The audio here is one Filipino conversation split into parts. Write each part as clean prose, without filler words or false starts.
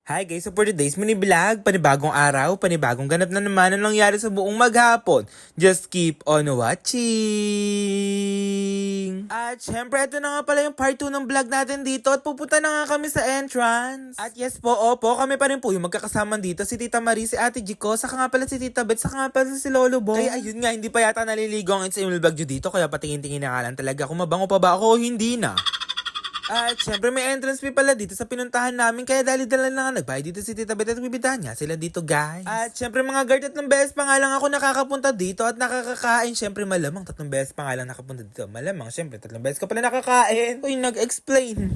Hi guys, so for today's mini vlog, panibagong araw, panibagong ganap na naman ang nangyari sa buong maghapon. Just keep on watching! At syempre, ito na nga pala yung part 2 ng vlog natin dito at pupunta na nga kami sa entrance. At yes po, opo, kami pa rin po yung magkakasama dito, si Tita Marie, si Ate Jico, saka nga pala si Tita Beth, saka nga pala si Lolo Bong. Kaya ayun nga, hindi pa yata naliligo ang It's Emil Vlog nyo dito, kaya patingin-tingin na nga lang talaga kung mabango pa ba ako o hindi na. At syempre may entrance fee pala dito sa pinuntahan namin kaya dali-dala lang nagbayad dito si Tita Beth at bibitahan niya sila dito guys. At syempre mga guard, 3 beses pa nga lang ako nakakapunta dito at nakakakain. Syempre malamang 3 beses pa nga lang nakapunta dito. Malamang syempre 3 beses ka pala nakakain. Uy, nag-explain.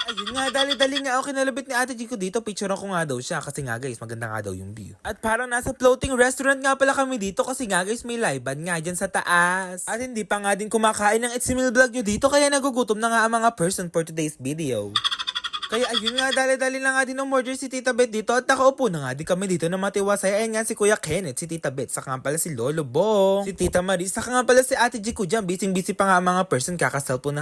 Ayun nga, dali-dali nga ako kinalabit ni Ate Jico dito. Picturean ko nga daw siya kasi nga guys, maganda nga daw yung view. At parang nasa floating restaurant nga pala kami dito kasi nga guys, may live band nga dyan sa taas. At hindi pa nga din kumakain ng It's Emil Vlog nyo dito kaya nagugutom na nga ang mga person for today's video. Kaya ayun nga, dali-dali lang nga din umorder si Tita Beth dito at nakaupo na nga din kami dito na matiwasay. Ayun nga si Kuya Kenneth, si Tita Beth, saka nga pala si Lolo Bong, si Tita Marie, saka nga pala si Ate Jico dyan. Busy-busy pa nga mga person, kaka-cellphone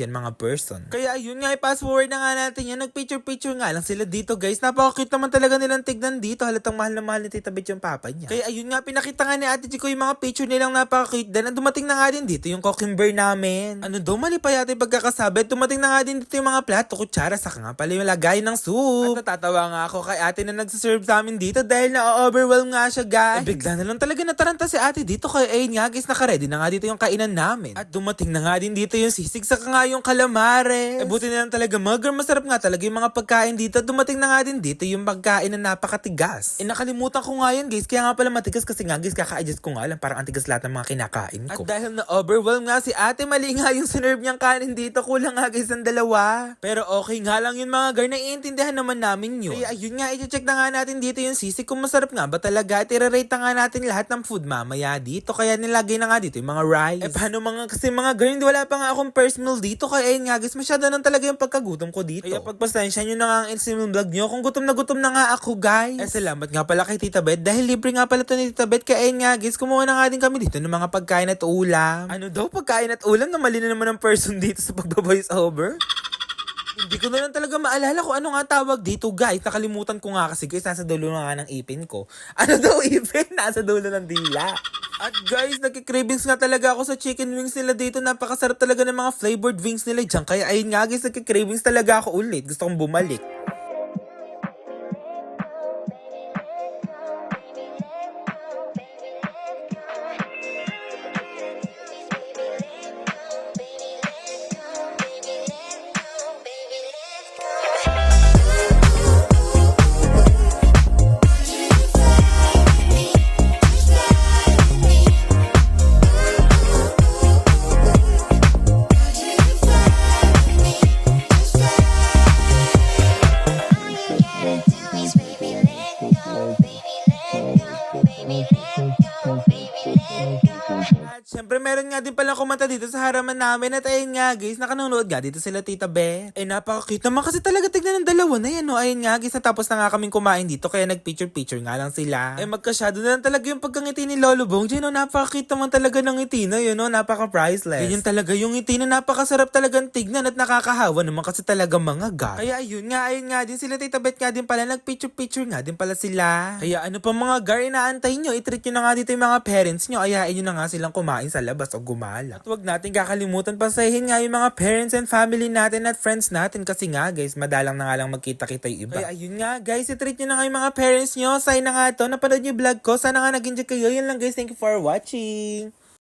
dyan mga person. Kaya ayun nga, i-fast forward na nga natin yan. Nag-picture-picture nga lang sila dito guys. Napaka-cute naman talaga nilang tignan dito. Halatang mahal na mahal ni Tita Beth yung papa niya. Kaya ayun nga, pinakita nga ni Ate Jico yung mga picture nilang napaka-cute. Then dumating na nga din dito yung cucumber namin. Ano daw, mali pa yata yung pagkakasabi. Dumating na nga din dito yung mga plato, kutsara, saka nga pala yung lagay ng soup. At natatawa nga ako kay ate na nagsaserve sa amin dito dahil na-overwhelm nga siya guys. Bigla na lang talaga nataranta si ate dito kaya ayun nga guys, naka-ready na nga dito yung kainan namin. At dumating na nga din dito yung sisig saka nga yung calamares. Buti na lang talaga magar, masarap nga talaga yung mga pagkain dito. Dumating na nga din dito yung pagkain na napakatigas. Nakalimutan ko nga yan guys, kaya nga pala matigas kasi nga guys, kaka-adjust ko nga lang parang antigas lahat ng mga kinakain ko. At dahil na-overwhelm nga si ate, mali nga yung sinerve niyang kanin dito, kulang nga guys ang 2. Pero okay nga lang yun mga gar, naiintindihan naman namin yun. Kaya ayun nga, i-check na nga natin dito yung sisig kung masarap nga ba talaga. At i-rate na nga natin lahat ng food mamaya dito. Kaya nilagay na nga dito yung mga rice. Paano kasi mga girl, hindi wala pa nga akong first meal dito. Kaya ayun nga guys, masyado nang talaga yung pagkagutom ko dito. Kaya pagpasensya nyo na nga ang It's Emil Vlog nyo kung gutom na nga ako guys. Salamat nga pala kay Tita Beth dahil libre nga pala to ni Tita Beth. Kaya ayun nga guys, kumuha na nga din kami dito ng mga pagkain at ulam. Ano daw pagkain at ulam na mali na naman ng person dito sa pagbaboys over? Hindi ko na lang talaga maalala kung ano nga tawag dito guys. Nakalimutan ko nga kasi guys, nasa dulo na nga ng ipin ko. Ano daw ipin? Nasa dulo ng dila. At guys, nagki-cravings nga talaga ako sa chicken wings nila dito. Napakasarap talaga ng mga flavored wings nila dyan. Kaya ayun nga guys, nagki-cravings talaga ako ulit. Gusto kong bumalik. At syempre meron nga din palang kumanta dito sa haraman namin. At ayun nga guys, nakanonood nga dito sila Tita Beth. Napaka-cute naman kasi talaga, tignan ng 2 na yan. No? Ayun nga guys, natapos na nga kaming kumain dito kaya nag-picture-picture nga lang sila. Magkasyado na lang talaga yung pagkangiti ni Lolo Bong. Diyan, no? Napaka-cute naman talaga ng ngiti na yun. No? Napaka-priceless. Ganyan talaga yung ngiti na napakasarap talagang tignan at nakakahawa naman kasi talaga mga guys. Kaya ayun nga din sila Tita Beth nga din pala, nag-picture-picture nga din pala sila. Kaya ano pa mga gar, inaantay nyo, i-treat nyo na nga dito yung mga parents nyo. Ayain nyo na nga silang kumain sa labas o gumala. At wag natin kakalimutan pasahin nga yung mga parents and family natin at friends natin kasi nga guys, madalang na nga lang magkita-kita yung iba. Kaya ayun nga guys, i-treat nyo na nga yung mga parents nyo. Sign na nga to, napanood yung vlog ko. Sana nga nag-enjoy kayo. Yun lang guys, thank you for watching.